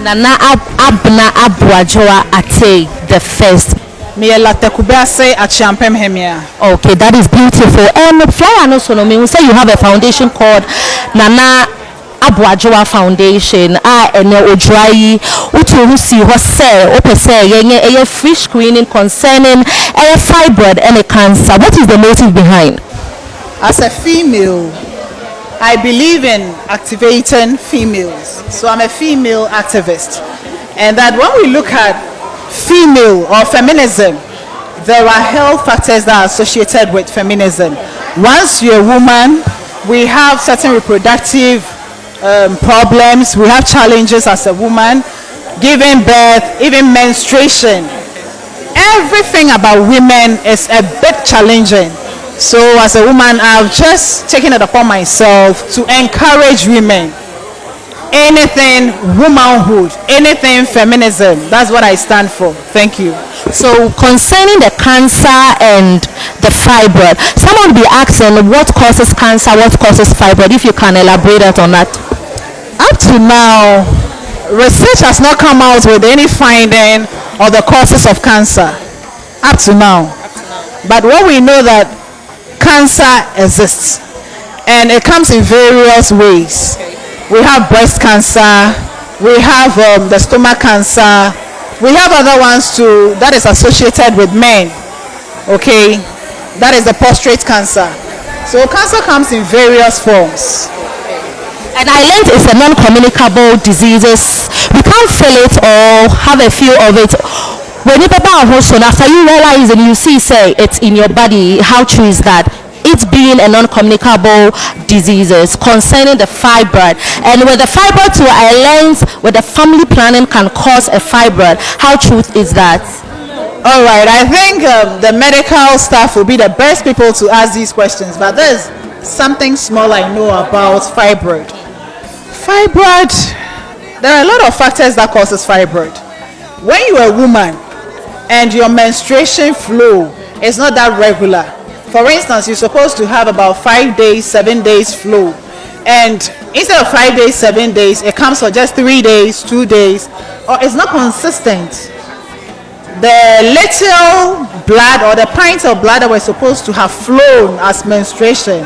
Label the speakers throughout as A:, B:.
A: Nana Abena Aboagyewaa Atei the first.
B: Me Larteh Kubease Akyeampem Hemaa.
A: Okay, that is beautiful. Flyer no so no me say you have a foundation called Nana Aboagyewaa Foundation. Odwira utu see what say a free screening concerning fibroid and cancer. What is the motive behind?
B: As a female, I believe in activating females. So I'm a female activist. And that when we look at female or feminism, there are health factors that are associated with feminism. Once you're a woman, we have certain reproductive problems. We have challenges as a woman, giving birth, even menstruation. Everything about women is a bit challenging. So as a woman, I've just taken it upon myself to encourage women. Anything womanhood, anything feminism, that's what I stand for. Thank you.
A: So concerning the cancer and the fibroid, someone will be asking what causes cancer, what causes fibroid, if you can elaborate on that.
B: Up to now, research has not come out with any finding of the causes of cancer. Up to now. But what we know that cancer exists and it comes in various ways. We have breast cancer, we have the stomach cancer, we have other ones too that is associated with men. Okay, that is the prostate cancer. So cancer comes in various forms.
A: And I learned it's a non-communicable diseases. We can't feel it or have a feel of it. When you after you realize and you see say it's in your body, how true is that? It's being a non-communicable diseases concerning the fibroid, and with the fibroid to I learned with the family planning can cause a fibroid. How true is that?
B: All right, I think the medical staff will be the best people to ask these questions, but there's something small I know about fibroid. Fibroid, there are a lot of factors that causes fibroid. When you're a woman and your menstruation flow is not that regular, for instance, you're supposed to have about 5 days, 7 days flow, and instead of 5 days, 7 days, it comes for just 3 days, 2 days, or it's not consistent. The little blood or the pints of blood that were supposed to have flown as menstruation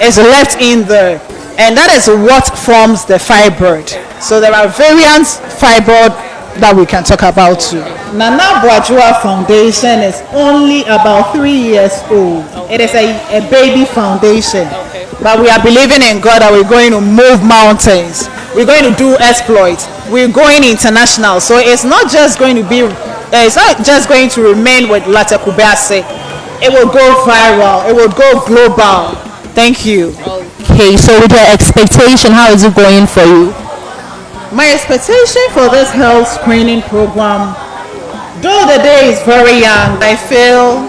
B: is left in there, and that is what forms the fibroid. So there are variants fibroid that we can talk about too. Nana Aboagyewaa Foundation is only about 3 years old. It is a baby foundation, but we are believing in God that we're going to move mountains. We're going to do exploits. We're going international. So it's not just going to be, it's not just going to remain with Larteh Kubease. It will go viral. It will go global. Thank you.
A: Okay, so with your expectation, how is it going for you?
B: My expectation for this health screening program, though the day is very young, I feel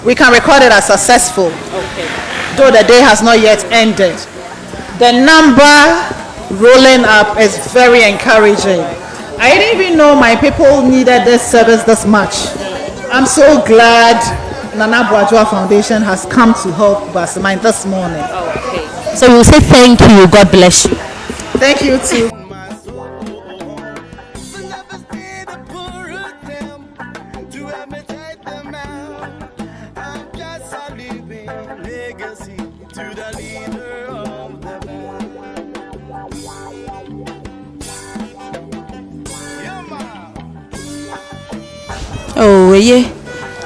B: we can record it as successful. Okay. Though the day has not yet ended. The number rolling up is very encouraging. I didn't even know my people needed this service this much. I'm so glad Nana Aboagyewaa Foundation has come to help us this morning.
A: Okay. So we'll say thank you. God bless you.
B: Thank you too.
C: Oh, yeah.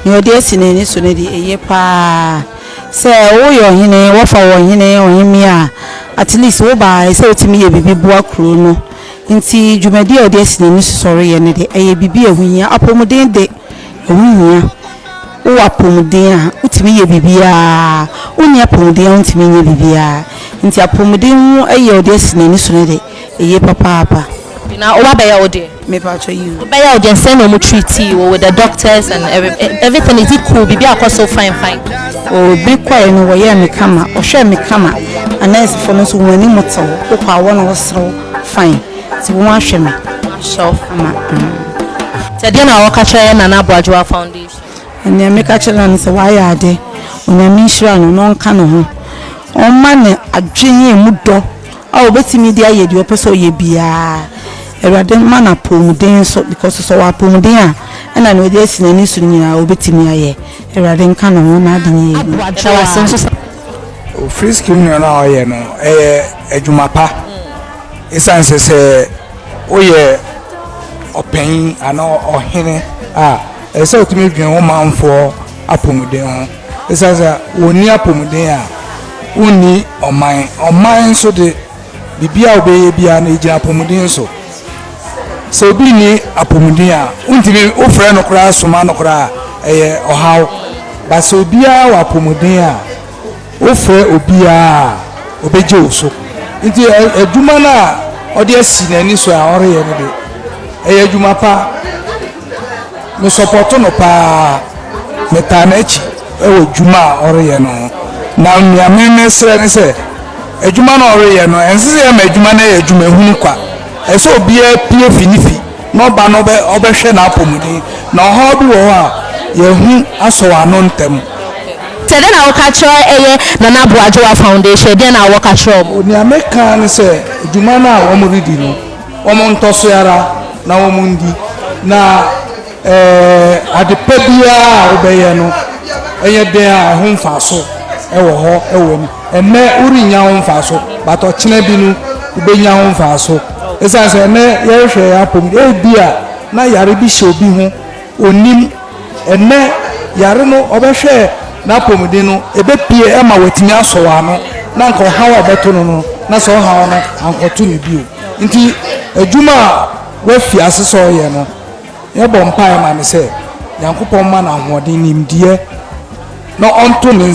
C: Your dear Sinani Sunedi, a year pa. Say, oh, you're in a waffle or in a at least oh, by so to me a baby boa crono. Inti, you may dear Sinani, sorry, and a baby a winner, upomodine de a winner. Oh, upomodine, ut me a baby, only upomodine to me a baby. Inti upomodine, a year dear Sinani Sunedi, a year papa.
A: Now, what about your day?
C: Maybe I'll show you.
A: By your just send them treaty with the doctors and everything is equal. Be so fine.
C: Oh, be quiet no way me come or share me come and nice for us when you motor. Look, I want to so fine. So we want me.
A: So, Tadiana Wakacha and Nana Aboagyewaa Foundation.
C: And then make a challenge. So why are they? When I mean sure no one can on man adwene mu do a obetimi dia ye de opeso ye bia erade man apomuden so because so apomuden a na no de sinani so nyina obetimi aye erade nka no na ade ni
D: o free scheme na oye no adwuma pa esanse se oye open ana ohene ese otimi dwen wo manfo apomuden ho esanse woni apomuden a woni oman so de bibia obeye bia na eji apomuden so bi ni apomuden a untimi ofre no kra soma no kra ohaw ba so bia wa apomuden a ofre obia obeje oso nti adwuma na odi asi na ni so a ore ye ne de adwuma pa me support no pa metanachi ewo adwuma ore ye no na miame mesre ne se adwuma na ore ye no ense ye ma adwuma na ye adwuma hunu kwa eso obia pie finifi no ba no be obehwe na apomuden na ho bi wo a ye hu aso ano ntem
A: then I will catch Nana Abena Foundation. Then I will catch up.
D: Ni American say, Jumana omuridi no, omontosoyara na omundi na adepebia obeye no, eye den a ho mfa so ewo ho ewo ni. Enne uri nya ho mfa so, but ochine bi no ubenya ho mfa so. Esa se enne ye hwe apom e bia na yare bi hye obi ho onim enne yare no obehwe na pomuden no ebepie ema watimi asowa no na nko hawa beto no na so hawa no ankoto ne bio nti adwuma wa fi aseso ye no ye bom pae ma me se yankopon ma na hoden nimdie na onto ne